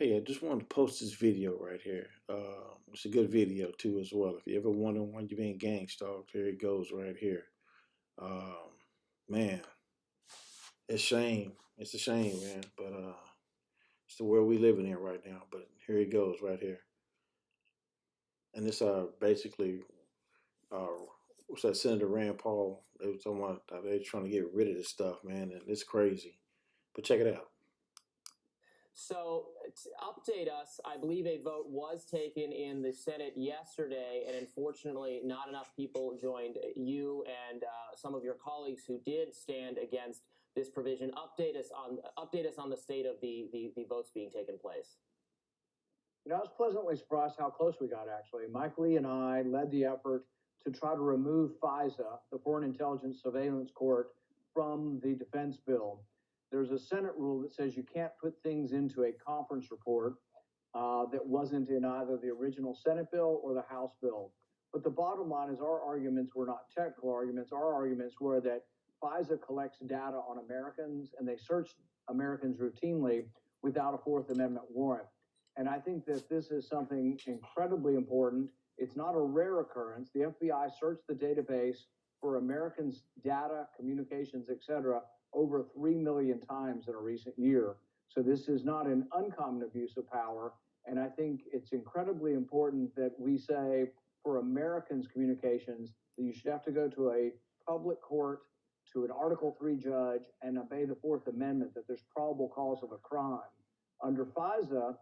Hey, I just wanted to post this video right here. It's a good video too, as well. If you ever wonder why you're being gang stalked, here it goes right here. Um, Man, it's shame. It's a shame, man. But it's the world we living in right now. But here it goes right here. And this basically uh what's that? Senator Rand Paul. They were talking about they're trying to get rid of this stuff, man, and it's crazy. But check it out. So, to update us, I believe a vote was taken in the Senate yesterday, and unfortunately, not enough people joined you and some of your colleagues who did stand against this provision. Update us on the state of the votes being taken place. I was pleasantly surprised how close we got, actually. Mike Lee and I led the effort to try to remove FISA, the Foreign Intelligence Surveillance Court, from the defense bill. There's a Senate rule that says you can't put things into a conference report that wasn't in either the original Senate bill or the House bill. But the bottom line is our arguments were not technical arguments. Our arguments were that FISA collects data on Americans, and they search Americans routinely without a Fourth Amendment warrant. And I think that this is something incredibly important. It's not a rare occurrence. The FBI searched the database for Americans' data, communications, etc., over 3 million times in a recent year. So this is not an uncommon abuse of power. And I think it's incredibly important that we say for Americans' communications that you should have to go to a public court, to an Article 3 judge, and obey the Fourth Amendment, that there's probable cause of a crime. Under FISA,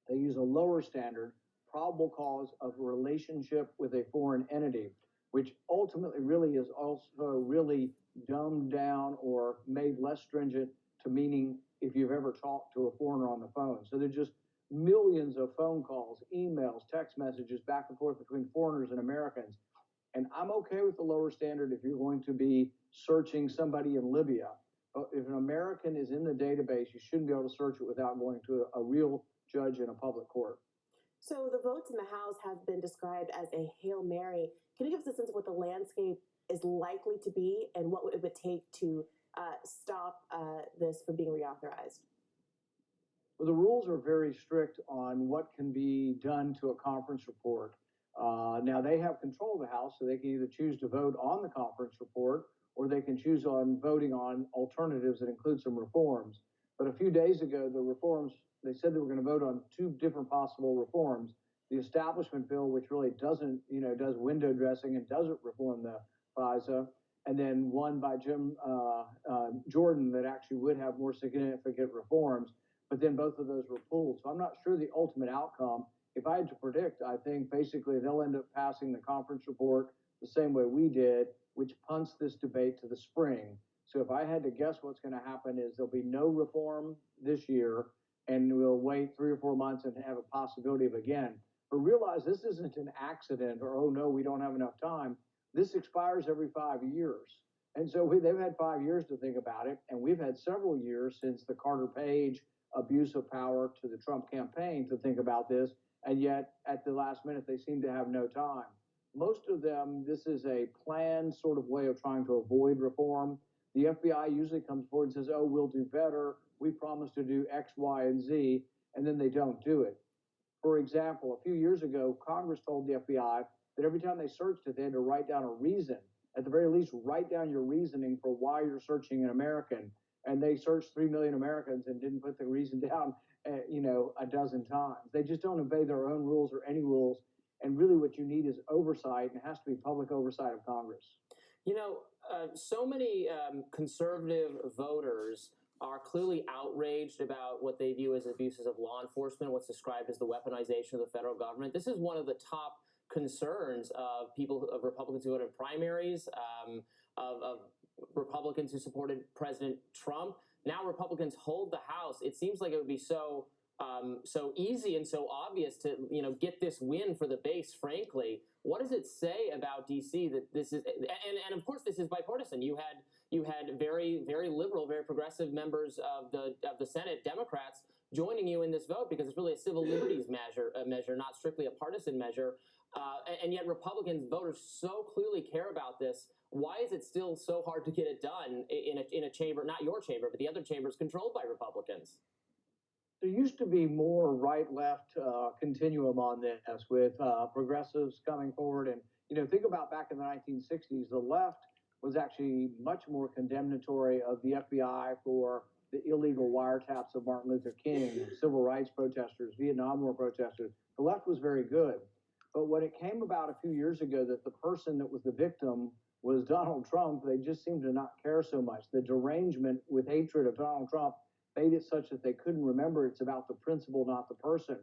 they use a lower standard, probable cause of relationship with a foreign entity, which ultimately really is also really dumbed down or made less stringent to meaning if you've ever talked to a foreigner on the phone. So there's just millions of phone calls, emails, text messages back and forth between foreigners and Americans. And I'm okay with the lower standard if you're going to be searching somebody in Libya. But if an American is in the database, you shouldn't be able to search it without going to a real judge in a public court. So the votes in the House have been described as a Hail Mary. Can you give us a sense of what the landscape is likely to be and what it would take to stop this from being reauthorized? Well, the rules are very strict on what can be done to a conference report. Now, they have control of the House, so they can either choose to vote on the conference report or they can choose on voting on alternatives that include some reforms. But a few days ago, the reforms, they said they were going to vote on two different possible reforms. The establishment bill, which really doesn't, does window dressing and doesn't reform the FISA, and then one by Jim Jordan that actually would have more significant reforms. But then both of those were pulled. So I'm not sure the ultimate outcome. If I had to predict, I think basically they'll end up passing the conference report the same way we did, which punts this debate to the spring. So if I had to guess what's going to happen is there'll be no reform this year, and we'll wait 3 or 4 months and have a possibility of again. But realize this isn't an accident or, oh no, we don't have enough time. This expires every 5 years. And so they've had 5 years to think about it, and we've had several years since the Carter Page abuse of power to the Trump campaign to think about this, and yet at the last minute they seem to have no time. Most of them, this is a planned sort of way of trying to avoid reform. The FBI usually comes forward and says, oh, we'll do better. We promise to do X, Y, and Z, and then they don't do it. For example, a few years ago, Congress told the FBI that every time they searched it, they had to write down a reason. At the very least, write down your reasoning for why you're searching an American. And they searched 3 million Americans and didn't put the reason down, a dozen times. They just don't obey their own rules or any rules. And really what you need is oversight, and it has to be public oversight of Congress. So many conservative voters are clearly outraged about what they view as abuses of law enforcement, what's described as the weaponization of the federal government. This is one of the top concerns of Republicans who voted in primaries, of Republicans who supported President Trump. Now Republicans hold the House. It seems like it would be so easy and so obvious to get this win for the base. Frankly, what does it say about DC that this is? And of course, this is bipartisan. You had very, very liberal, very progressive members of the Senate, Democrats, joining you in this vote because it's really a civil liberties measure, not strictly a partisan measure. And yet Republicans voters so clearly care about this. Why is it still so hard to get it done in a chamber, not your chamber, but the other chambers controlled by Republicans? There used to be more right-left continuum on this, with progressives coming forward. And, think about back in the 1960s, the left was actually much more condemnatory of the FBI for the illegal wiretaps of Martin Luther King, civil rights protesters, Vietnam War protesters. The left was very good. But when it came about a few years ago that the person that was the victim was Donald Trump, they just seemed to not care so much. The derangement with hatred of Donald Trump made it such that they couldn't remember it's about the principle, not the person.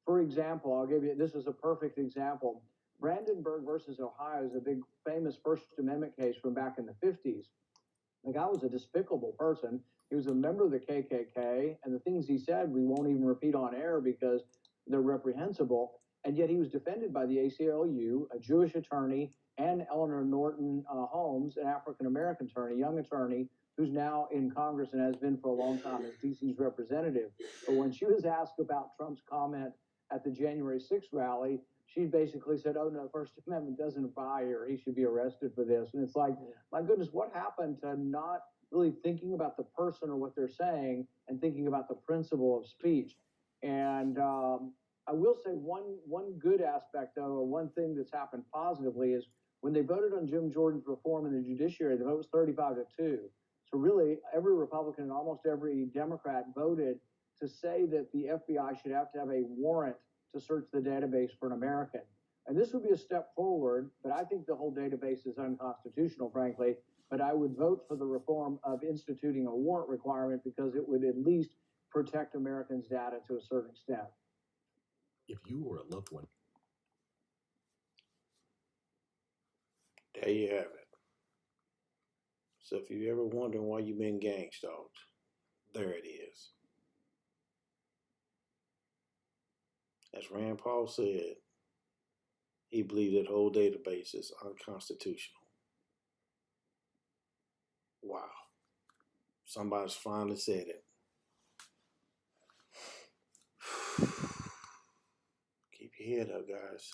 For example, I'll give you, this is a perfect example. Brandenburg versus Ohio is a big famous First Amendment case from back in the 50s. The guy was a despicable person. He was a member of the KKK, and the things he said we won't even repeat on air because they're reprehensible. And yet he was defended by the ACLU, a Jewish attorney, and Eleanor Norton Holmes, an African-American attorney, young attorney, who's now in Congress and has been for a long time as DC's representative. But when she was asked about Trump's comment at the January 6th rally, she basically said, oh, no, the First Amendment doesn't apply here. He should be arrested for this. And it's like, my goodness, what happened to not really thinking about the person or what they're saying and thinking about the principle of speech? And I will say one good aspect, though, or one thing that's happened positively is when they voted on Jim Jordan's reform in the judiciary, the vote was 35-2. So really, every Republican and almost every Democrat voted to say that the FBI should have to have a warrant to search the database for an American. And this would be a step forward, but I think the whole database is unconstitutional, frankly. But I would vote for the reform of instituting a warrant requirement because it would at least protect Americans' data to a certain extent. If you or a loved one. There you have it. So if you're ever wondering why you've been gang stalked, there it is. As Rand Paul said, he believed that whole database is unconstitutional. Wow. Somebody's finally said it. Keep your head up, guys.